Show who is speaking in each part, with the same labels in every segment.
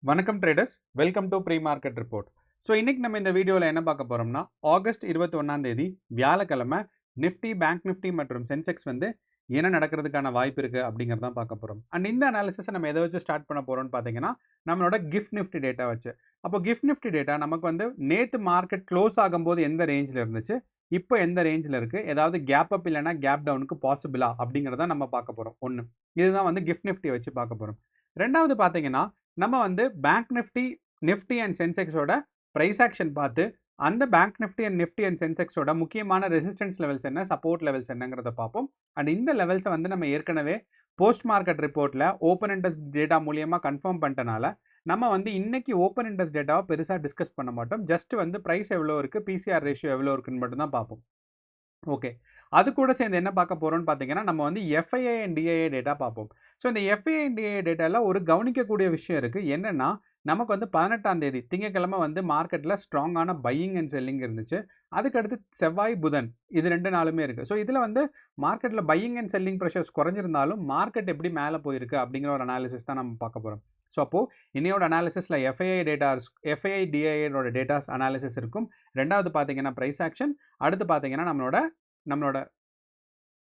Speaker 1: வணக்கம் traders, welcome to pre market report. So இன்னைக்கு நம்ம இந்த வீடியோவில் என்ன பார்க்க போகிறோம்னா, ஆகஸ்ட் 21ஆம் தேதி வியாழக்கிழமை நிஃப்டி, பேங்க் நிஃப்டி மற்றும் சென்செக்ஸ் என்ன நடக்கிறதுக்கான வாய்ப்பு இருக்குது அப்படிங்கிறதான் பார்க்க போகிறோம். அண்ட் இந்த அனாலிசிஸை நம்ம எதை வச்சு ஸ்டார்ட் பண்ண போகிறோம்னு பார்த்தீங்கன்னா, நம்மளோட கிஃப்ட் நிஃப்டி டேட்டா வச்சு. அப்போ கிஃப்ட் நிஃப்டி டேட்டா நமக்கு நேற்று மார்க்கெட் க்ளோஸ் ஆகும்போது எந்த ரேஞ்சில் இருந்துச்சு, இப்போ எந்த ரேஞ்சில் இருக்குது, ஏதாவது கேப் அப் இல்லைனா கேப் டவுனுக்கு பாசிபிளா அப்படிங்கிறத நம்ம பார்க்க போகிறோம். ஒன்று, இதுதான் கிஃப்ட் நிஃப்டி வச்சு பார்க்க போகிறோம். ரெண்டாவது பார்த்தீங்கன்னா, நம்ம பேங்க் நிஃப்டி, நிஃப்டி அண்ட் சென்செக்ஸோட ப்ரைஸ் ஆக்ஷன் பார்த்து அந்த bank Nifty and Nifty and சென்செக்ஸோட முக்கியமான ரெசிஸ்டன்ஸ் லெவல்ஸ் என்ன, சப்போர்ட் லெவல்ஸ் என்னங்கிறத பார்ப்போம். அண்ட் இந்த லெவல்ஸை நம்ம ஏற்கனவே போஸ்ட் மார்க்கெட் ரிப்போர்ட்டில் ஓப்பன் இன்ட்ரெஸ்ட் டேட்டா மூலியமாக கன்ஃபார்ம் பண்ணிட்டனால நம்ம இன்னைக்கு ஓப்பன் இன்ட்ரெஸ்ட் டேட்டாவை பெருசாக டிஸ்கஸ் பண்ண மாட்டோம். ஜஸ்ட் ப்ரைஸ் எவ்வளோ இருக்குது, பிசிஆர் ரேஷியோ எவ்வளோ இருக்குன்னு மட்டும் தான் பார்ப்போம். ஓகே, அது கூட சேர்ந்து என்ன பார்க்க போகிறோம்னு பார்த்தீங்கன்னா, நம்ம எஃப்ஐஐ அண்ட் டிஐஏ டேட்டா பார்ப்போம். ஸோ இந்த எஃப்ஐஐ அண்ட் டிஐஏ டேட்டாவில் ஒரு கவனிக்கக்கூடிய விஷயம் இருக்குது. என்னென்னா, நமக்கு 18ஆம் தேதி திங்கக்கிழமை மார்க்கெட்டில் ஸ்ட்ராங்கான பையிங் அண்ட் செல்லிங் இருந்துச்சு. அதுக்கடுத்து செவ்வாய், புதன் இது 2 நாளுமே இருக்குது. ஸோ இதில் மார்க்கெட்டில் பையிங் அண்ட் செல்லிங் ப்ரெஷர்ஸ் குறைஞ்சிருந்தாலும் மார்க்கெட் எப்படி மேலே போயிருக்கு அப்படிங்கிற ஒரு அனாலிசிஸ் தான் நம்ம பார்க்க போகிறோம். ஸோ அப்போது இன்னையோட அனாலிசிஸில் எஃப்ஐஐ டிஐஏனோட டேட்டாஸ் அனாலிசிஸ் இருக்கும். ரெண்டாவது பார்த்தீங்கன்னா ப்ரைஸ் ஆக்ஷன், அடுத்து பார்த்தீங்கன்னா நம்மளோட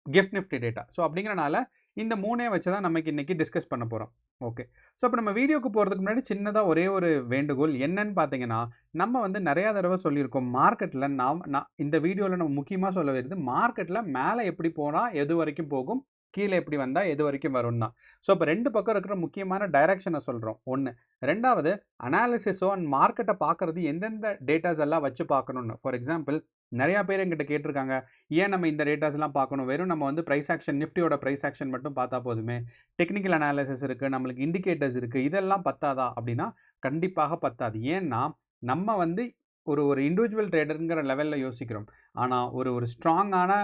Speaker 1: கிஃப்ட் நிஃப்டி டேட்டா. ஸோ அப்படிங்கிறனால இந்த 3 வச்சு தான் நமக்கு இன்றைக்கி டிஸ்கஸ் பண்ண போகிறோம். ஓகே, ஸோ இப்போ நம்ம வீடியோக்கு போகிறதுக்கு முன்னாடி சின்னதாக ஒரே ஒரு வேண்டுகோள் என்னன்னு பார்த்தீங்கன்னா, நம்ம நிறையா தடவை சொல்லியிருக்கோம், மார்க்கெட்டில் நான் இந்த வீடியோவில் நம்ம முக்கியமாக சொல்ல வருது, மார்க்கெட்டில் மேலே எப்படி போனால் எது வரைக்கும் போகும், கீழே எப்படி வந்தால் எது வரைக்கும் வரும் தான். ஸோ இப்போ 2 பக்கம் இருக்கிற முக்கியமான டைரக்ஷனை சொல்கிறோம். ஒன்று, ரெண்டாவது அனாலிசிஸோ அண்ட் மார்க்கெட்டை பார்க்குறது எந்தெந்த டேட்டாஸ் எல்லாம் வச்சு பார்க்கணுன்னு. ஃபார் எக்ஸாம்பிள், நிறையா பேர் எங்கிட்ட கேட்டிருக்காங்க, ஏன் நம்ம இந்த டேட்டாஸ்லாம் பார்க்கணும், வெறும் நம்ம ப்ரைஸ் ஆக்ஷன், நிஃப்டியோட ப்ரைஸ் ஆக்ஷன் மட்டும் பார்த்தா போதுமே, டெக்னிக்கல் அனாலிசிஸ் இருக்குது, நம்மளுக்கு இண்டிகேட்டர்ஸ் இருக்குது, இதெல்லாம் பத்தாதா அப்படின்னா கண்டிப்பாக பத்தாது. ஏன்னா நம்ம ஒரு இண்டிவிஜுவல் ட்ரேடருங்கிற லெவலில் யோசிக்கிறோம். ஆனால் ஒரு ஸ்ட்ராங்கான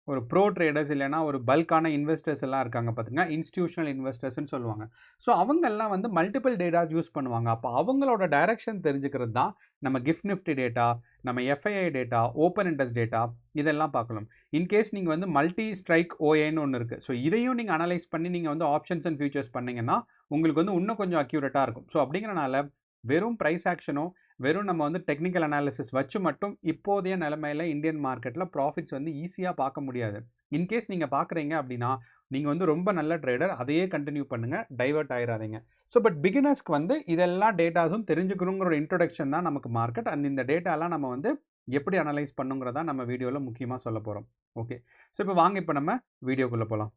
Speaker 1: ஒரு ப்ரோ ட்ரேடர்ஸ் இல்லைனா ஒரு பல்கான இன்வெஸ்டர்ஸ் எல்லாம் இருக்காங்க பார்த்தீங்கன்னா, இன்ஸ்டிடியூஷனல் இன்வெஸ்டர்ஸ்னு சொல்லுவாங்க. ஸோ அவங்கெல்லாம் மல்டிபிள் டேட்டாஸ் யூஸ் பண்ணுவாங்க. அப்போ அவங்களோட டைரக்ஷன் தெரிஞ்சுக்கிறது தான் நம்ம கிஃப்ட் நிஃப்டி டேட்டா, நம்ம FII data, open interest data இதெல்லாம் பார்க்கலாம். இன்கேஸ் நீங்கள் மல்டி ஸ்ட்ரைக் ஓஏன்னு ஒன்று இருக்குது. ஸோ இதையும் நீங்கள் அனலைஸ் பண்ணி நீங்கள் ஆப்ஷன்ஸ் அண்ட் ஃபியூச்சர்ஸ் பண்ணிங்கன்னா உங்களுக்கு இன்னும் கொஞ்சம் அக்யூரேட்டாக இருக்கும். ஸோ அப்படிங்கிறனால வெறும் ப்ரைஸ் ஆக்ஷனோ, வெறும் நம்ம டெக்னிக்கல் அனாலிசிஸ் வச்சு மட்டும் இப்போதைய நிலைமையில் இந்தியன் மார்க்கெட்டில் ப்ராஃபிட்ஸ் ஈஸியாக பார்க்க முடியாது. இன்கேஸ் நீங்கள் பார்க்குறீங்க அப்படின்னா, நீங்கள் ரொம்ப நல்ல ட்ரேடர், அதையே கண்டினியூ பண்ணுங்கள், டைவர்ட் ஆயிடாதீங்க. ஸோ பட் பிகினர்ஸ்க்கு இதெல்லாம் டேட்டாஸும் தெரிஞ்சுக்கணுங்கிற ஒரு இன்ட்ரொடக்ஷன் தான் நமக்கு மார்க்கெட். அந்த இந்த டேட்டாலாம் நம்ம எப்படி அனலைஸ் பண்ணுங்கிறதா நம்ம வீடியோவில் முக்கியமாக சொல்ல போகிறோம். ஓகே, ஸோ இப்போ வாங்க, இப்போ நம்ம வீடியோக்குள்ளே போகலாம்.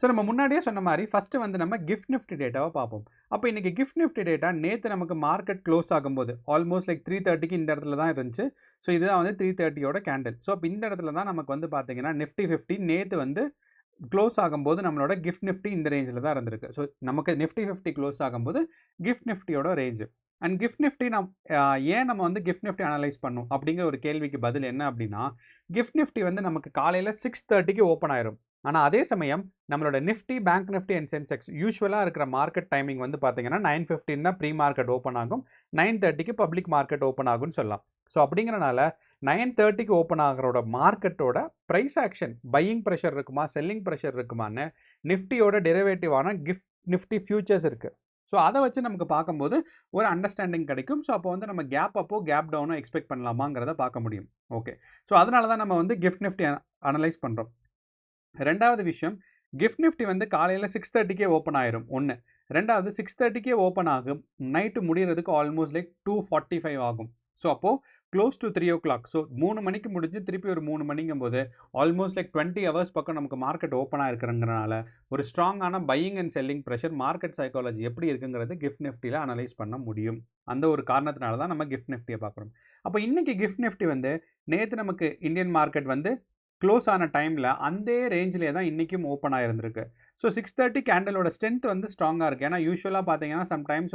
Speaker 1: ஸோ நம்ம முன்னாடியே சொன்ன மாதிரி ஃபஸ்ட்டு நம்ம கிஃப்ட் நிஃப்டி டேட்டாவை பார்ப்போம். அப்போ இன்றைக்கி கிஃப்ட் நிஃப்டி டேட்டா நேற்று நமக்கு மார்க்கெட் க்ளோஸ் ஆகும்போது ஆல்மோஸ்ட் லைக் 3:30க்கு இந்த இடத்துல தான் இருந்துச்சு. ஸோ இதுதான் 3:30யோட கேண்டில். ஸோ அப்போ இந்த இடத்துல தான் நமக்கு பார்த்தீங்கன்னா நிஃப்டி 50 நேற்று க்ளோஸ் ஆகும்போது நம்மளோட கிஃப்ட் நிஃப்டி இந்த ரேஞ்சில் தான் இருந்திருக்கு. ஸோ நமக்கு நிஃப்டி 50 க்ளோஸ் ஆகும்போது கிஃப்ட் நிஃப்டியோட ரேஞ்சு அண்ட் கிஃப்ட் நிஃப்டி ஏன் நம்ம கிஃப்ட் நிஃப்டி அனலைஸ் பண்ணோம் அப்படிங்கிற ஒரு கேள்விக்கு பதில் என்ன அப்படின்னா, கிஃப்ட் நிஃப்டி நமக்கு காலையில் 6:30க்கு ஓப்பன் ஆயிரும். ஆனால் அதே சமயம் நம்மளோட Nifty, bank Nifty and Sensex யூஸ்வலாக இருக்கிற மார்க்கெட் டைமிங் பார்த்தீங்கன்னா 9:15 தான் ப்ரீ மார்க்கெட் ஓப்பன் ஆகும், 9:30க்கு பப்ளிக் மார்க்கெட் ஓப்பன் ஆகும்னு சொல்லலாம். ஸோ அப்படிங்கிறனால 9:30க்கு ஓப்பன் ஆகிறோட மார்க்கெட்டோட ப்ரைஸ் ஆக்ஷன், பையிங் ப்ரெஷர் இருக்குமா, செல்லிங் ப்ரெஷர் இருக்குமான்னு நிஃப்டியோட டெரிவேட்டிவான கிஃப்ட் நிஃப்டி ஃபியூச்சர்ஸ் இருக்குது. ஸோ அதை வச்சு நமக்கு பார்க்கும்போது ஒரு அண்டர்ஸ்டாண்டிங் கிடைக்கும். ஸோ அப்போ நம்ம கேப் அப்போ கேப் டவுனோ எக்ஸ்பெக்ட் பண்ணலாமாங்கிறத பார்க்க முடியும். ஓகே, ஸோ அதனால தான் நம்ம கிஃப்ட் நிஃப்டி அனலைஸ் பண்ணுறோம். ரெண்டாவது விஷயம், கிஃப்ட் நிஃப்டி காலையில் 6:30க்கே ஓப்பன் ஆயிரும். ஒன்று, ரெண்டாவது 6:30க்கே ஓப்பன் ஆகும், நைட்டு முடிகிறதுக்கு ஆல்மோஸ்ட் லைக் 2:45 ஆகும். ஸோ அப்போது க்ளோஸ் டு 3 o'clock. ஸோ 3 மணிக்கு முடிஞ்சு திருப்பி ஒரு 3 மணிங்கும் போது ஆல்மோஸ்ட் லைக் 20 ஹவர்ஸ் பக்கம் நமக்கு மார்க்கெட் ஓப்பனாக இருக்கிறங்கிறனால ஒரு ஸ்ட்ராங்கான buying and selling pressure, market psychology எப்படி இருக்குங்கிறது கிஃப்ட் நிஃப்டியில் அனலைஸ் பண்ண முடியும். அந்த ஒரு காரணத்தினால தான் நம்ம கிஃப்ட் நிஃப்டியை பார்க்குறோம். அப்போ இன்றைக்கி கிஃப்ட் நிஃப்டி நேற்று நமக்கு இந்தியன் மார்க்கெட் க்ளோஸ் ஆன டைமில் அந்த ரேஞ்சிலே தான் இன்றைக்கும் ஓப்பன் ஆகிருந்திருக்கு. ஸோ 6:30 கேண்டலோட ஸ்ட்ரென்த் ஸ்ட்ராங்காக இருக்குது. ஏன்னா யூஸ்வலாக பார்த்தீங்கன்னா சம்டைம்ஸ்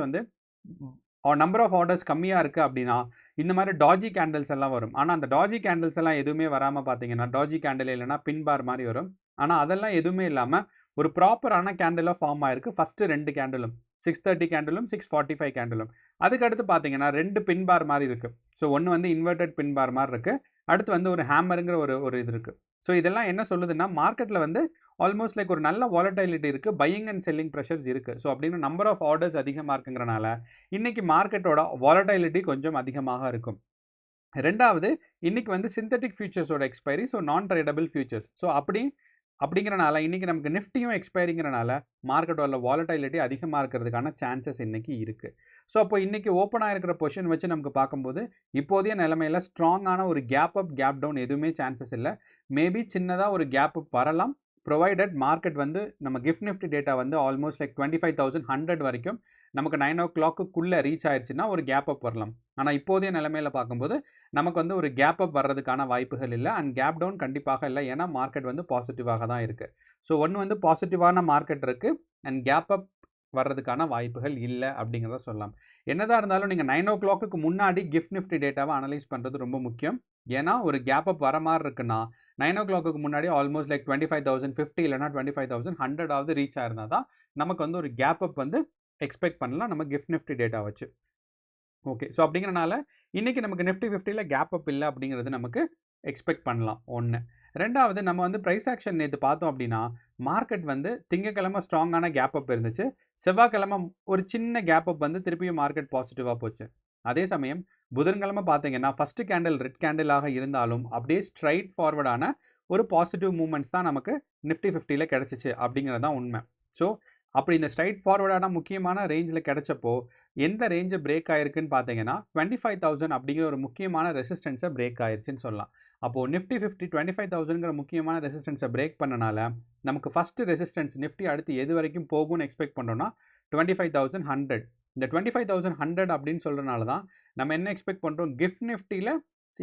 Speaker 1: நம்பர் ஆஃப் ஆர்டர்ஸ் கம்மியாக இருக்குது அப்படின்னா இந்த மாதிரி டாஜி கேண்டில்ஸ் எல்லாம் வரும். ஆனால் அந்த டாஜி கேண்டில்ஸ் எல்லாம் எதுவுமே வராமல் பார்த்தீங்கன்னா, டாஜி கேண்டில் இல்லைனா பின் பார் மாதிரி வரும். ஆனால் அதெல்லாம் எதுவுமே இல்லாமல் ஒரு ப்ராப்பரான கேண்டிலாக ஃபார்ம் ஆயிருக்கு. ஃபஸ்ட்டு 2 கேண்டிலும் 6:30 கேண்டிலும் 6:45 கேண்டிலும். அதுக்கடுத்து பார்த்தீங்கன்னா 2 பின் பார் மாதிரி இருக்குது. ஸோ ஒன்று இன்வெர்டட் பின் பார் மாதிரி இருக்குது, அடுத்து ஒரு ஹேமருங்கிற ஒரு இது இருக்குது. ஸோ இதெல்லாம் என்ன சொல்லுதுன்னா, மார்க்கெட்டில் ஆல்மோஸ்ட் லைக் ஒரு நல்ல வாலடைலிட்டி இருக்குது, பையிங் அண்ட் செல்லிங் ப்ரெஷர்ஸ் இருக்குது. ஸோ அப்படின்னு நம்பர் ஆஃப் ஆர்டர்ஸ் அதிகமாக இருக்குங்கிறனால இன்றைக்கி மார்க்கெட்டோட வாலடைலிட்டி கொஞ்சம் அதிகமாக இருக்கும். ரெண்டாவது, இன்னைக்கு வந்து சிந்தட்டிக் ஃபியூச்சர்ஸோட எக்ஸ்பைரி, ஸோ நான் ட்ரேடபிள் ஃபியூச்சர்ஸ். ஸோ அப்படிங்கிறனால இன்னைக்கு நமக்கு நிஃப்டியும் எக்ஸ்பைரிங்கிறனால மார்க்கெட்டோட வாலடைலிட்டி அதிகமாக இருக்கிறதுக்கான சான்சஸ் இன்னைக்கு இருக்குது. ஸோ அப்போ இன்னைக்கு ஓப்பன் ஆகிருக்கிற பொசிஷன் வச்சு நமக்கு பார்க்கும்போது இப்போதைய நிலைமையில் ஸ்ட்ராங்கான ஒரு கேப் அப் கேப் டவுன் எதுவுமே சான்சஸ் இல்லை. மேபி சின்னதாக ஒரு கேப் அப் வரலாம், ப்ரொவைடட் மார்க்கெட் வந்து நம்ம கிஃப்ட் நிஃப்டி டேட்டா வந்து ஆல்மோஸ்ட் லைக் 25,100 வரைக்கும் நமக்கு 9 o'clockக்குள்ளே ரீச் ஆயிடுச்சுன்னா ஒரு கேப் அப் வரலாம். ஆனால் இப்போதைய நிலைமையில் பார்க்கும்போது நமக்கு வந்து ஒரு கேப் அப் வர்றதுக்கான வாய்ப்புகள் இல்லை, அண்ட் கேப் டவுன் கண்டிப்பாக இல்லை. ஏன்னா மார்க்கெட் வந்து பாசிட்டிவாக தான் இருக்குது. ஸோ ஒன்று வந்து பாசிட்டிவான மார்க்கெட் இருக்குது அண்ட் கேப் அப் வர்றதுக்கான வாய்ப்புகள் இல்லை அப்படிங்கிறத சொல்லலாம். என்னதான் இருந்தாலும் நீங்கள் 9 o'clockக்கு முன்னாடி கிஃப்ட் நிஃப்டி டேட்டாவை அனலைஸ் பண்ணுறது ரொம்ப முக்கியம். ஏன்னா ஒரு கேப் அப் வர மாதிரி இருக்குன்னா 9 o'clockக்கு முன்னாடி ஆல்மோஸ்ட் லைக் 25,050 இல்லைனா 25,100 ரீச் ஆயிருந்தால் தான் நமக்கு வந்து ஒரு கேப் அப் வந்து எக்ஸ்பெக்ட் பண்ணலாம் நம்ம கிஃப்ட் நிஃப்டி டேட்டா வச்சு. ஓகே, ஸோ அப்படிங்கிறனால இன்றைக்கி நமக்கு நிஃப்டி 50ல் கேப் அப் இல்லை அப்படிங்கிறது நமக்கு எக்ஸ்பெக்ட் பண்ணலாம். ஒன்று. ரெண்டாவது, நம்ம வந்து ப்ரைஸ் ஆக்ஷன் நேற்று பார்த்தோம் அப்படின்னா மார்க்கெட் வந்து திங்கக்கிழமை ஸ்ட்ராங்கான கேப் அப் இருந்துச்சு, செவ்வாய்க்கிழமை ஒரு சின்ன கேப் அப் வந்து திருப்பியும் மார்க்கெட் பாசிட்டிவாக போச்சு. அதே சமயம் புதன்கிழமை பார்த்தீங்கன்னா ஃபஸ்ட்டு கேண்டில் ரெட் கேண்டிலாக இருந்தாலும் அப்படியே ஸ்ட்ரைட் ஃபார்வர்டான ஒரு பாசிட்டிவ் மூமெண்ட்ஸ் தான் நமக்கு நிஃப்டி 50ல் கிடச்சிச்சு அப்படிங்கிறது தான் உண்மை. ஸோ அப்படி இந்த ஸ்ட்ரைட் ஃபார்வர்டான முக்கியமான ரேஞ்சில் கிடைச்சப்போ எந்த ரேஞ்சை பிரேக் ஆயிருக்குன்னு பார்த்தீங்கன்னா 25,000 அப்படிங்கிற ஒரு முக்கியமான ரெசிஸ்டன்ஸை பிரேக் ஆயிருச்சுன்னு சொல்லலாம். அப்போது நிஃப்டி 50 25,000ங்கிற முக்கியமான ரெசிஸ்டன்ஸை பிரேக் பண்ணனால நமக்கு ஃபஸ்ட்டு ரெசிஸ்டன்ஸ் நிஃப்டி அடுத்து எது வரைக்கும் போகும்னு எக்ஸ்பெக்ட் பண்ணுறோன்னா 25,100. இந்த 25,100 அப்படின்னு சொல்கிறனால தான் நம்ம என்ன எக்ஸ்பெக்ட் பண்ணுறோம், கிஃப்ட் நிஃப்டியில்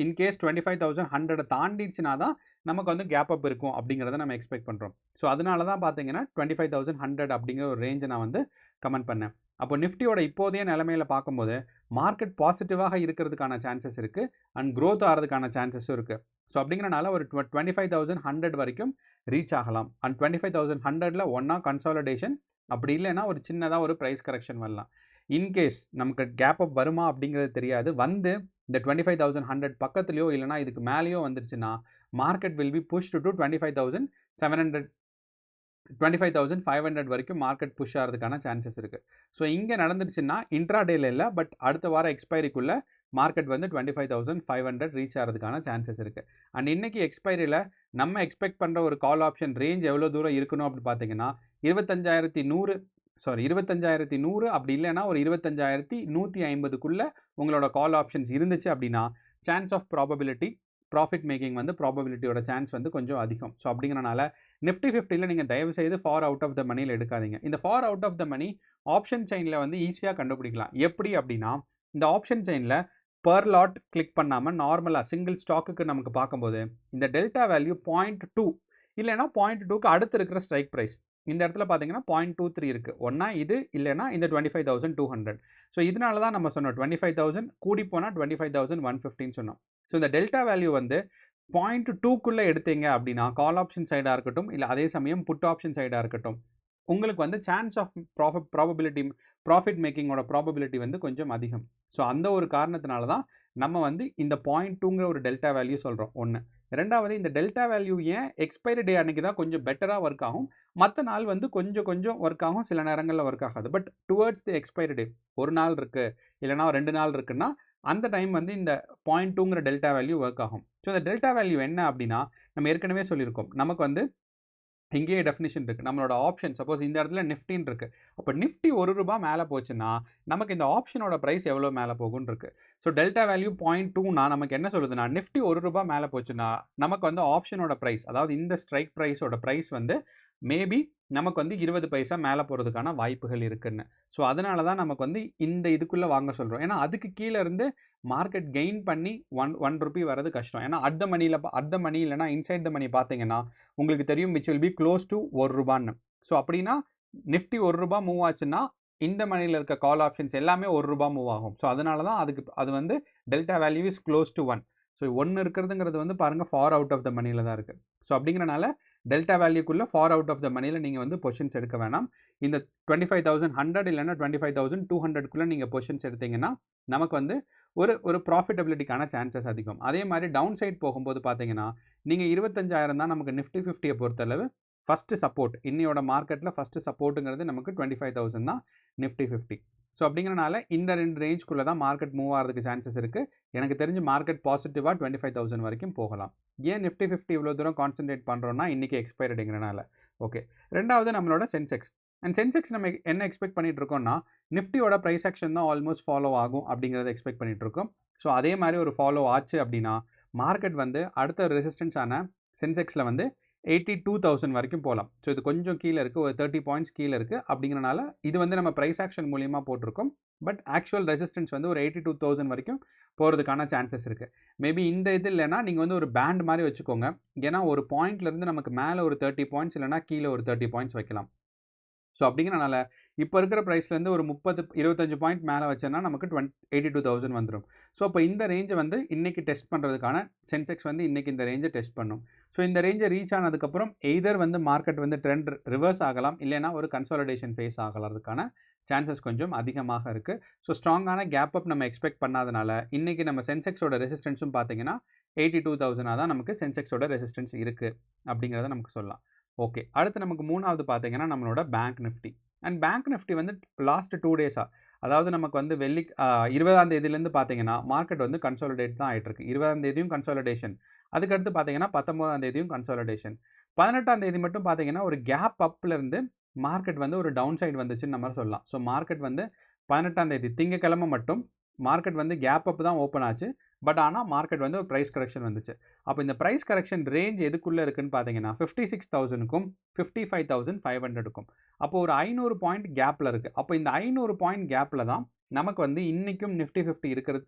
Speaker 1: இன்கேஸ் 25,100 தாண்டிடுச்சுனா தான் நமக்கு வந்து கேப் அப் இருக்கும் அப்படிங்கிறத நம்ம எக்ஸ்பெக்ட் பண்ணுறோம். ஸோ அதனால தான் பார்த்தீங்கன்னா 25,100 அப்படிங்கிற ஒரு ரேஞ்சை நான் வந்து கமெண்ட் பண்ணேன். அப்போ நிஃப்டியோட இப்போதைய நிலைமையில் பார்க்கும்போது மார்க்கெட் பாசிட்டிவாக இருக்கிறதுக்கான சான்சஸ் இருக்குது அண்ட் க்ரோத் ஆகிறதுக்கான சான்சஸும் இருக்குது. ஸோ அப்படிங்கிறனால ஒரு 25,100 வரைக்கும் ரீச் ஆகலாம். அண்ட் 25,100ல் ஒன்றா கன்சாலிடேஷன், அப்படி இல்லைன்னா ஒரு சின்னதாக ஒரு ப்ரைஸ் கரெக்ஷன் வரலாம். இன்கேஸ் நமக்கு கேப் அப் வருமா அப்படிங்கிறது தெரியாது, வந்து இந்த 25,100 பக்கத்துலையோ இல்லைனா இதுக்கு மேலேயோ வந்துருச்சுன்னா market will be pushed to 25,700 25,500 வரைக்கும் மார்க்கெட் புஷ் ஆகிறதுக்கான சான்சஸ் இருக்குது. ஸோ இங்கே நடந்துருச்சுன்னா இன்ட்ராடேல இல்லை, பட் அடுத்த வாரம் எக்ஸ்பைரிக்குள்ளே மார்க்கெட் வந்து 25,500 ரீச் ஆகிறதுக்கான சான்சஸ் இருக்குது. அண்ட் இன்றைக்கி எக்ஸ்பைரியில் நம்ம எக்ஸ்பெக்ட் பண்ணுற ஒரு கால் ஆப்ஷன் ரேஞ்ச் எவ்வளோ தூரம் இருக்கணும் அப்படின்னு பார்த்தீங்கன்னா 25,100 அப்படி இல்லைன்னா ஒரு 25,150க்குள்ளே உங்களோட கால் ஆப்ஷன்ஸ் இருந்துச்சு அப்படின்னா chance of probability profit making வந்து ப்ராபபிலிட்டியோட சான்ஸ் வந்து கொஞ்சம் அதிகம். ஸோ அப்படிங்கிறனால நிஃப்டி 50ல் நீங்கள் தயவு செய்து ஃபார் அவுட் ஆஃப் த மணியில் எடுக்காதீங்க. இந்த far out of the money option செயினில் வந்து ஈஸியாக கண்டுபிடிக்கலாம். எப்படி அப்படின்னா இந்த ஆப்ஷன் செயினில் பர் லாட் கிளிக் பண்ணாமல் நார்மலாக சிங்கிள் ஸ்டாக்குக்கு நமக்கு பார்க்கும்போது இந்த டெல்டா வேல்யூ 0.2 இல்லைனா 0.2க்கு அடுத்து இருக்கிற ஸ்ட்ரைக் ப்ரைஸ் இந்த இடத்துல பார்த்தீங்கன்னா 0.23 இருக்குது. ஒன்றா இது இல்லைனா இந்த 25,200. ஸோ இதனால தான் நம்ம சொன்னோம் 25,000 கூடி போனால் 25,150 சொன்னோம். ஸோ இந்த டெல்டா வேல்யூ வந்து 0.2க்குள்ளே எடுத்தீங்க அப்படின்னா கால் ஆப்ஷன் சைடாக இருக்கட்டும் இல்லை அதே சமயம் புட் ஆப்ஷன் சைடாக இருக்கட்டும் உங்களுக்கு வந்து சான்ஸ் ஆஃப் ப்ராஃபிட் மேக்கிங்கோட ப்ராபபிலிட்டி வந்து கொஞ்சம் அதிகம். ஸோ அந்த ஒரு காரணத்தினால தான் நம்ம வந்து இந்த 0.2ங்கிற ஒரு டெல்டா வேல்யூ சொல்கிறோம். ஒன்று. ரெண்டாவது, இந்த டெல்டா வேல்யூ ஏன் எக்ஸ்பைரி டே அன்றைக்கி தான் கொஞ்சம் பெட்டராக ஒர்க் ஆகும், மற்ற நாள் வந்து கொஞ்சம் ஒர்க் ஆகும், சில நேரங்களில் ஒர்க் ஆகாது. பட் டுவர்ட்ஸ் தி எக்ஸ்பைரி டே ஒரு நாள் இருக்குது இல்லைனா 2 நாள் இருக்குன்னா அந்த டைம் வந்து இந்த 0.2ங்கிற டெல்டா வேல்யூ ஒர்க் ஆகும். ஸோ இந்த டெல்டா வேல்யூ என்ன அப்படின்னா நம்ம ஏற்கனவே சொல்லியிருக்கோம், நமக்கு வந்து இங்கேயே டெஃபினிஷன் இருக்குது. நம்மளோட ஆப்ஷன் சப்போஸ் இந்த இடத்துல நிஃப்டின்னு இருக்குது, அப்போ நிஃப்டி ₹1 மேலே போச்சுன்னா நமக்கு இந்த ஆப்ஷனோட ப்ரைஸ் எவ்வளோ மேலே போகும்னு இருக்குது. ஸோ டெல்டா வேல்யூ 0.2னா நமக்கு என்ன சொல்லுதுன்னா நிஃப்டி ₹1 மேலே போச்சுன்னா நமக்கு வந்து ஆப்ஷனோட ப்ரைஸ், அதாவது இந்த ஸ்ட்ரைக் ப்ரைஸோட ப்ரைஸ் வந்து மேபி நமக்கு வந்து 20 பைசா மேலே போகிறதுக்கான வாய்ப்புகள் இருக்குன்னு. ஸோ அதனால தான் நமக்கு வந்து இந்த இதுக்குள்ளே வாங்க சொல்கிறோம். ஏன்னா அதுக்கு கீழே இருந்து மார்க்கெட் கெயின் பண்ணி ₹1 வர்றது கஷ்டம். ஏன்னா அட் த மணி இல்லைனா இன்சைட் த மணி பார்த்தீங்கன்னா உங்களுக்கு தெரியும் which will be close to ₹1. So அப்படின்னா நிஃப்டி ₹1 மூவ் ஆச்சுன்னா இந்த மணியில் இருக்க கால் ஆப்ஷன்ஸ் எல்லாமே ₹1 மூவ் ஆகும். ஸோ அதனால தான் அது வந்து delta value is close to 1. So 1 இருக்கிறதுங்கிறது வந்து பாருங்கள் ஃபார் அவுட் ஆஃப் த மணியில் தான் இருக்குது. ஸோ அப்படிங்கிறனால டெல்டா வேல்யூக்குள்ளே ஃபார் அவுட் ஆஃப் த மணியில் நீங்கள் வந்து பொசிஷன்ஸ் எடுக்க வேணாம். இந்த 25,100 இல்லைனா 25,200க்குள்ளே நீங்கள் பொசிஷன்ஸ் எடுத்தீங்கன்னா நமக்கு வந்து ஒரு ப்ராஃபிட்டபிலிட்டிக்கான சான்சஸ் அதிகம். அதே மாதிரி டவுன் சைட் போகும்போது பார்த்தீங்கன்னா நீங்கள் 25,000 தான் நமக்கு நிஃப்டி 50யை பொறுத்தளவு ஃபஸ்ட்டு சப்போர்ட் இன்னையோட மார்க்கெட்டில் ஃபஸ்ட்டு சப்போர்ட்டுங்கிறது நமக்கு 25,000 தான் நிஃப்டி 50. ஸோ அப்படிங்கிறனால இந்த 2 ரேஞ்சுக்குள்ளே தான் மார்க்கெட் மூவ் ஆகிறதுக்கு சான்சஸ் இருக்குது. எனக்கு தெரிஞ்சு மார்க்கெட் பாசிட்டிவாக 25,000 வரைக்கும் போகலாம். ஏன் நிஃப்டி 50 இவ்வளோ தூரம் கான்சன்ட்ரேட் பண்ணுறோன்னா இன்றைக்கி எக்ஸ்பைரடிங்கிறனால. ஓகே, ரெண்டாவது நம்மளோட சென்செக்ஸ். அண்ட் சென்செக்ஸ் நம்ம என்ன எக்ஸ்பெக்ட் பண்ணிட்டு இருக்கோம்னா நிஃப்டியோட ப்ரைஸ் ஆக்ஷன் தான் ஆல்மோஸ்ட் ஃபாலோ ஆகும் அப்படிங்கிறத எக்ஸ்பெக்ட் பண்ணிட்டு இருக்கோம். ஸோ அதே மாதிரி ஒரு ஃபாலோ ஆச்சு அப்படின்னா மார்க்கெட் வந்து அடுத்த ரெசிஸ்டன்ஸான சென்செக்ஸில் வந்து 82,000 வரைக்கும் போகலாம். ஸோ இது கொஞ்சம் கீழே இருக்குது, ஒரு 30 பாயிண்ட்ஸ் கீழே இருக்குது. அப்படிங்கிறனால இது வந்து நம்ம ப்ரைஸ் ஆக்ஷன் மூலியமாக போட்டிருக்கோம். பட் ஆக்சுவல் ரெசிஸ்டன்ஸ் வந்து ஒரு 82,000 வரைக்கும் போகிறதுக்கான சான்சஸ் இருக்குது. மேபி இந்த இது இல்லைன்னா நீங்கள் வந்து ஒரு பேண்ட் மாதிரி வச்சுக்கோங்க. ஏன்னா ஒரு பாயிண்ட்லேருந்து நமக்கு மேலே ஒரு 30 பாயிண்ட்ஸ் இல்லைனா கீழே ஒரு 30 பாயிண்ட்ஸ் வைக்கலாம். ஸோ அப்படிங்கிறனால இப்போ இருக்கிற ப்ரைஸ்லேருந்து ஒரு 25 பாயிண்ட் மேலே வச்சோன்னா நமக்கு 82,000 வந்துடும். ஸோ இப்போ இந்த ரேஞ்சை வந்து இன்றைக்கி டெஸ்ட் பண்ணுறதுக்கான சென்செக்ஸ் வந்து இன்றைக்கி இந்த ரேஞ்சை டெஸ்ட் பண்ணும். ஸோ இந்த ரேஞ்சை ரீச் ஆனதுக்கப்புறம் எய்தர் வந்து மார்க்கெட் வந்து ட்ரெண்ட் ரிவர்ஸ் ஆகலாம், இல்லைனா ஒரு கன்சாலிடேஷன் ஃபேஸ் ஆகறதுக்கான சான்சஸ் கொஞ்சம் அதிகமாக இருக்குது. ஸோ ஸ்ட்ராங்கான கேப் அப் நம்ம எக்ஸ்பெக்ட் பண்ணாதனால இன்றைக்கி நம்ம சென்செக்ஸோட ரெசிஸ்டன்ஸும் பார்த்தீங்கன்னா 82,000 தான் நமக்கு சென்செக்ஸோட ரெசிஸ்டன்ஸ் இருக்குது அப்படிங்கிறத நமக்கு சொல்லலாம். ஓகே, அடுத்து நமக்கு மூணாவது பார்த்தீங்கன்னா நம்மளோட bank Nifty. And bank Nifty வந்து லாஸ்ட் 2 டேஸாக, அதாவது நமக்கு வந்து 20ஆம் தேதியிலேருந்து பார்த்தீங்கன்னா மார்க்கெட் வந்து கன்சாலிடேட் தான் ஆகிட்டுருக்கு. 20ஆம் தேதியும் கன்சாலிடேஷன், அதுக்கடுத்து பார்த்தீங்கன்னா 19ஆம் தேதியும் கன்சாலிடேஷன். 18ஆம் தேதி மட்டும் பார்த்தீங்கன்னா ஒரு கேப் அப்லேருந்து மார்க்கெட் வந்து ஒரு டவுன் சைடு வந்துச்சுன்னு நம்ம சொல்லலாம். ஸோ மார்க்கெட் வந்து 18ஆம் தேதி திங்கக்கிழமை மட்டும் மார்க்கெட் வந்து கேப் அப் தான் ஓப்பன் ஆச்சு. பட் ஆனால் மார்க்கெட் வந்து ஒரு ப்ரைஸ் கரெக்ஷன் வந்துச்சு. அப்போ இந்த ப்ரைஸ் கரெக்ஷன் ரேஞ்ச் எதுக்குள்ளே இருக்குன்னு பார்த்தீங்கன்னா 56,000க்கும் 55,500க்கும். அப்போ ஒரு 500 பாயிண்ட் கேப்பில் இருக்குது. அப்போ இந்த 500 பாயிண்ட் கேப்பில் தான் நமக்கு வந்து இன்றைக்கும் நிஃப்டி 50 இருக்கிறது,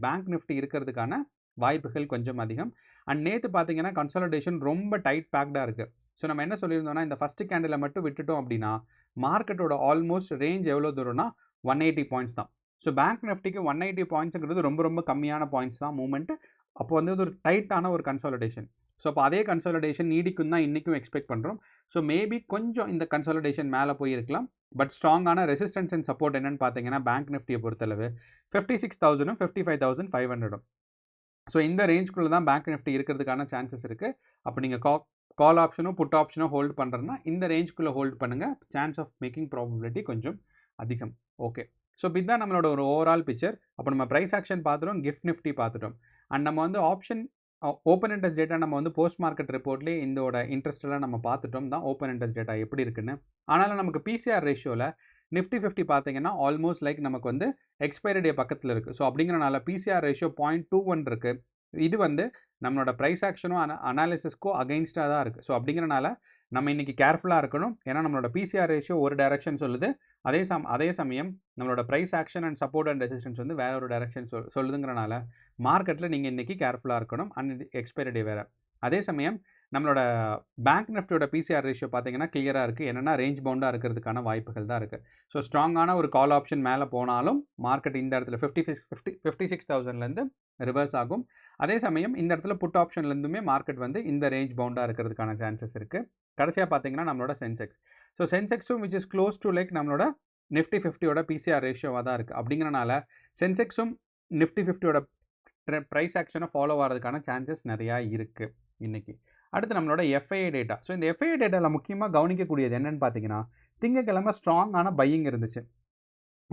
Speaker 1: பேங்க் நிஃப்டி இருக்கிறதுக்கான வாய்ப்புகள் கொஞ்சம் அதிகம். அண்ட் நேற்று பார்த்தீங்கன்னா கன்சாலிடேஷன் ரொம்ப டைட் பேக்டாக இருக்குது. ஸோ நம்ம என்ன சொல்லியிருந்தோம்னா இந்த ஃபஸ்ட்டு கேண்டில் மட்டும் விட்டுட்டோம் அப்படின்னா மார்க்கெட்டோட ஆல்மோஸ்ட் ரேஞ்ச் எவ்வளோ தூரம்னா 180 பாயிண்ட்ஸ் தான். ஸோ பேங்க் நிஃப்டிக்கு 180 பாயிண்ட்ஸுங்கிறது ரொம்ப ரொம்ப கம்மியான பாயிண்ட்ஸ் தான் மூவ்மெண்ட். அப்போ வந்து ஒரு டைட்டான ஒரு கன்சாலிடேஷன். ஸோ அப்போ அதே கன்சாலிடேஷன் நீடிக்கும் தான் இன்றைக்கும் எக்ஸ்பெக்ட் பண்ணுறோம். ஸோ மேபி கொஞ்சம் இந்த கன்சாலிடேஷன் மேலே போயிருக்கலாம். பட் ஸ்ட்ராங்கான ரெசிஸ்டன்ஸ் அண்ட் சப்போர்ட் என்னென்னு பார்த்தீங்கன்னா பேங்க் நிஃப்டியை பொறுத்தளவு 56,000ம் 55,500ம். ஸோ இந்த ரேஞ்சுக்குள்ளே தான் பேங்க் நிஃப்டி இருக்கிறதுக்கான சான்சஸ் இருக்குது. அப்போ நீங்கள் கால் ஆப்ஷனோ புட் ஆப்ஷனோ ஹோல்டு பண்ணுறதுனா இந்த ரேஞ்சுக்குள்ளே ஹோல்டு பண்ணுங்கள். சான்ஸ் ஆஃப் மேக்கிங் ப்ராபபிலிட்டி கொஞ்சம் அதிகம். ஓகே, ஸோ இதுதான் நம்மளோட ஒரு ஓவரால் பிக்சர். அப்போ நம்ம ப்ரைஸ் ஆக்ஷன் பார்த்துட்டோம், கிஃப்ட் நிஃப்டி பார்த்துட்டோம். அண்ட் நம்ம வந்து ஆப்ஷன் ஓப்பன் இன்ட்ரெஸ்ட் டேட்டா நம்ம வந்து போஸ்ட் மார்க்கெட் ரிப்போர்ட்லேயே இதோட இன்ட்ரெஸ்ட்டெல்லாம் நம்ம பார்த்துட்டோம் தான் ஓப்பன் இன்ட்ரெஸ்ட் டேட்டா எப்படி இருக்குன்னு. ஆனாலும் நமக்கு பிசிஆர் ரேஷியோவில் நிஃப்டி 50 பார்த்தீங்கன்னா ஆல்மோஸ்ட் லைக் நமக்கு வந்து எக்ஸ்பைரி டே பக்கத்தில் இருக்குது. ஸோ அப்படிங்கிறனால பிசிஆர் ரேஷியோ 0.21 இருக்குது. இது வந்து நம்மளோட ப்ரைஸ் ஆக்ஷனும் அனாலிசிஸ்க்கும் அகெயின்ஸ்டாக தான் இருக்குது. ஸோ அப்படிங்கிறனால நம்ம இன்றைக்கி கேர்ஃபுல்லாக இருக்கணும். ஏன்னா நம்மளோட பிசிஆர் ரேஷியோ ஒரு டைரக்ஷன் சொல்லுது, அதே சமயம் நம்மளோட price action and support and resistance வந்து வேற ஒரு டைரக்ஷன் சொல்லுதுங்கிறனால மார்க்கெட்டில் நீங்கள் இன்றைக்கி கேர்ஃபுல்லாக இருக்கணும். அண்ட் எக்ஸ்பைரி டே வேறு. அதே சமயம் நம்மளோட பேங்க் நிஃப்டியோட பிசிஆர் ரேஷியோ பார்த்தீங்கன்னா கிளியராக இருக்குது. என்னென்னா ரேஞ்ச் பவுண்டாக இருக்கிறதுக்கான வாய்ப்புகள் தான் இருக்குது. ஸோ ஸ்ட்ராங்கான ஒரு கால் ஆப்ஷன் மேலே போனாலும் மார்க்கெட் இந்த இடத்துல 56,000லேருந்து ரிவர்ஸ் ஆகும். அதே சமயம் இந்த இடத்துல புட் ஆப்ஷன்லேருந்துமே மார்க்கெட் வந்து இந்த ரேஞ்ச் பவுண்டாக இருக்கிறதுக்கான சான்சஸ் இருக்குது. கடைசியாக பார்த்தீங்கன்னா நம்மளோட சென்செக்ஸ். ஸோ சென்செக்ஸும் which is close to like நம்மளோட நிஃப்டி 50யோட பிசிஆர் ரேஷியோவாக தான் இருக்குது. அப்படிங்கிறனால சென்செக்ஸும் நிஃப்டி 50யோட ப்ரைஸ் ஆக்ஷனை ஃபாலோ ஆகிறதுக்கான சான்சஸ் நிறையா இருக்குது இன்றைக்கி. அடுத்து நம்மளோட எஃப்ஐஐ டேட்டா. ஸோ இந்த எஃப்ஐஐ டேட்டாவில் முக்கியமாக கவனிக்கக்கூடியது என்னென்னு பார்த்தீங்கன்னா திங்கக்கிழமை ஸ்ட்ராங்கான பையிங் இருந்துச்சு.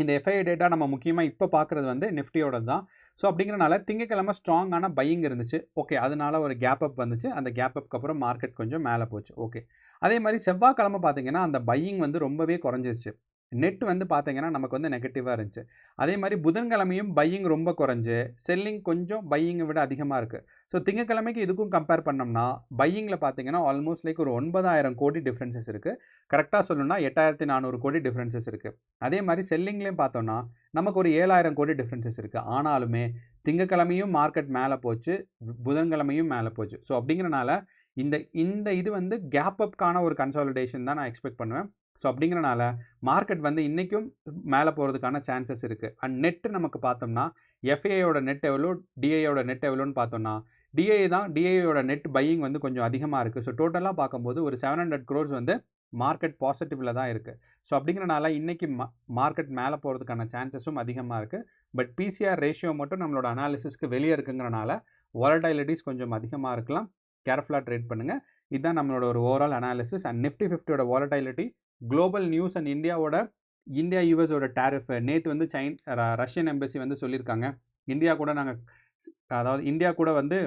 Speaker 1: இந்த எஃப்ஐஐ டேட்டா நம்ம முக்கியமாக இப்போ பார்க்குறது வந்து நிஃப்டியோட தான். ஸோ அப்படிங்கிறனால திங்கக்கிழமை ஸ்ட்ராங்கான பையிங் இருந்துச்சு. ஓகே, அதனால ஒரு கேப் அப் வந்துச்சு. அந்த கேப் அப்க்கு அப்புறம் மார்க்கெட் கொஞ்சம் மேலே போச்சு. ஓகே, அதே மாதிரி செவ்வாய்க்கிழமை பார்த்தீங்கன்னா அந்த பையிங் வந்து ரொம்பவே குறைஞ்சிருச்சு. நெட் வந்து பார்த்தீங்கன்னா நமக்கு வந்து நெகட்டிவாக இருந்துச்சு. அதே மாதிரி புதன்கிழமையும் பையிங் ரொம்ப குறைஞ்சு செல்லிங் கொஞ்சம் பையிங்கை விட அதிகமாக இருக்குது. ஸோ திங்கக்கிழமைக்கு இதுக்கும் கம்பேர் பண்ணோம்னா பையிங்கில் பார்த்தீங்கன்னா ஆல்மோஸ்ட் லைக் ஒரு 9,000 கோடி டிஃப்ரென்சஸ் இருக்குது. கரெக்டாக சொல்லணும்னா 8,400 கோடி டிஃப்ரென்சஸ் இருக்குது. அதே மாதிரி செல்லிங்லேயும் பார்த்தோம்னா நமக்கு ஒரு 7,000 கோடி டிஃப்ரென்சஸ் இருக்குது. ஆனாலுமே திங்கக்கிழமையும் மார்க்கெட் மேலே போச்சு, புதன்கிழமையும் மேலே போச்சு. ஸோ அப்படிங்கிறனால இந்த இது வந்து கேப் அப்கான ஒரு கன்சாலிடேஷன் தான் நான் எக்ஸ்பெக்ட் பண்ணுவேன். ஸோ அப்படிங்கிறனால மார்க்கெட் வந்து இன்றைக்கும் மேலே போகிறதுக்கான சான்சஸ் இருக்குது. அண்ட் நெட்டு நமக்கு பார்த்தோம்னா எஃப்ஐயோட நெட் எவ்வளோ, டிஐயோட நெட் எவ்வளோன்னு பார்த்தோம்னா டிஐயோட நெட் பையிங் வந்து கொஞ்சம் அதிகமாக இருக்குது. ஸோ டோட்டலாக பார்க்கும்போது ஒரு 700 crores வந்து மார்க்கெட் பாசிட்டிவில் தான் இருக்குது. ஸோ அப்படிங்கிறனால இன்றைக்கி மார்க்கெட் மேலே போகிறதுக்கான சான்சஸும் அதிகமாக இருக்குது. பட் பிசிஆர் ரேஷியோ மட்டும் நம்மளோட அனாலிசிஸ்க்கு வெளியே இருக்குங்கிறனால வாலடைலிட்டிஸ் கொஞ்சம் அதிகமாக இருக்கலாம். கேர்ஃபுல்லாக ட்ரேட் பண்ணுங்கள். இதுதான் நம்மளோட ஒரு ஓவரால் அனாலிசிஸ். அண்ட் நிஃப்டி 50யோட volatility, global news and India யூஎஸோட டேரிஃப் நேற்று வந்து ரஷ்யன் எம்பசி வந்து சொல்லியிருக்காங்க. இந்தியா கூட வந்து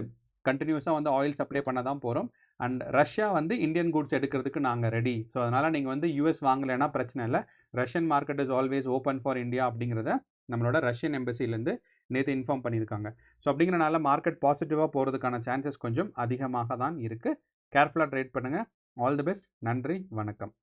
Speaker 1: கண்டினியூஸாக வந்து ஆயில் சப்ளை பண்ண தான் போகிறோம். அண்ட் ரஷ்யா வந்து இந்தியன் கூட்ஸ் எடுக்கிறதுக்கு நாங்கள் ரெடி. ஸோ அதனால் நீங்கள் வந்து யூஎஸ் வாங்கலைன்னா பிரச்சனை இல்லை, Russian market is always open for India அப்படிங்கிறத நம்மளோட ரஷ்யன் எம்பசிலேருந்து நேற்று இன்ஃபார்ம் பண்ணியிருக்காங்க. ஸோ அப்படிங்கிறனால மார்க்கெட் பாசிட்டிவாக போகிறதுக்கான சான்சஸ் கொஞ்சம் அதிகமாக தான் இருக்குது. கேர்ஃபுல்லாக ட்ரேட் பண்ணுங்கள். All the best. நன்றி, வணக்கம்.